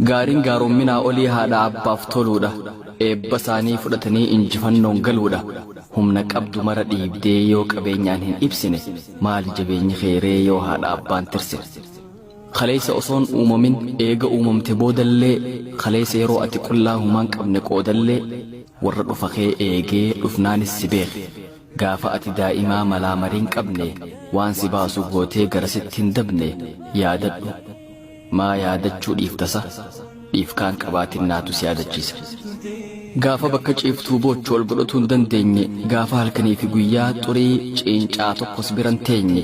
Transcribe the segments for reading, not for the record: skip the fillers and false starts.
Gaariin gaaromminaa olii haadha abbaaf toluudha. Eebba isaanii fudhatanii injifannoon galuudha. Humna qabdu mara dhiibdee yoo qabeenyaan hin ibsine maali jabeenyi kheeree yoo haadha abbaan tirsine. Khaleessa osoon uumamin eega uumamte boodallee khaleessa yeroo ati qullaa humaan qabne qoodallee warra dhufa kee eegee dhufnaanis si beeke. Gaafa ati daa'imaa malaa mariin qabne waan si baasu gootee garasitti hin dabne yaadadhu. Maa yaadachuu dhiiftasa dhiifkaan qabaatin naatu si yaadachiisa. Gaafa bakka ciiftuu boochuu ol godhatu hin dandeenye gaafa halkanii fi guyyaa xurii ciincaa tokkos biran teenye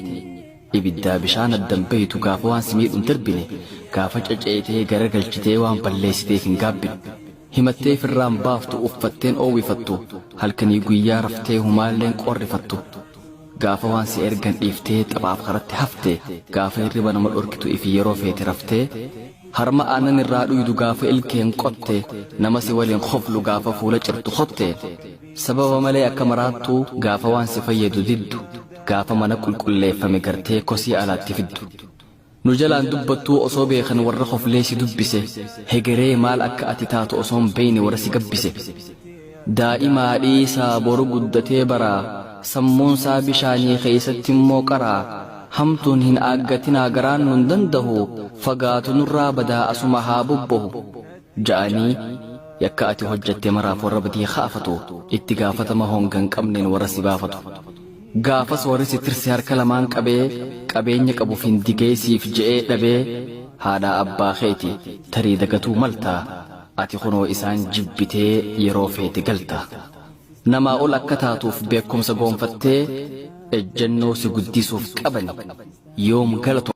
ibiddaa bishaan addan bahitu gaafa waan si miidhu hin darbine gaafa caceetee garagalchitee waan balleessiteef hin gaabbine himattee firraan baaftu uffatteen oowwifattu halkanii guyyaa raftee humaalleen qorrifattu gaafa waan si ergan dhiiftee xabaaf karatti hafte gaafa hirriba nama dhorkitu ifi yeroo feete raftee harma aanan irraa dhuydu gaafa ilkeen qotte nama si waliin khoflu gaafa fuula cirtu khotte sababa malee akka maraattuu gaafa waan si fayyadu diddu gaafa mana qulqulleeffame gartee kosii alaatti fiddu nu jalaan dubbattuu osoo beekan warra khoflee si dubbise hegeree maal akka ati taatu osoon beeyne warra si gabbise daa'imaa dhiisaa boru guddatee baraa sammuunsaa bishaanii keeysatti immoo qaraa hamtuun hin aaggatinaa garaan nun dandahu fagaatu nurraa badaa asuma haa bobbahu ja'anii yakka ati hojjatte maraaf warra badii kaafatu itti gaafatama hongan qabneen warra si baafatu. Gaafas warri si tirse harka lamaan qabee qabeenya qabuuf hin digee siif je'ee dhabee haadha abbaa keeti tarii dagatuu maltaa ati kunoo isaan jibbitee yeroo feete galta. Namaa ol akka taatuuf beekumsa goonfattee ejjennoo si guddisuuf qaban yoom galatu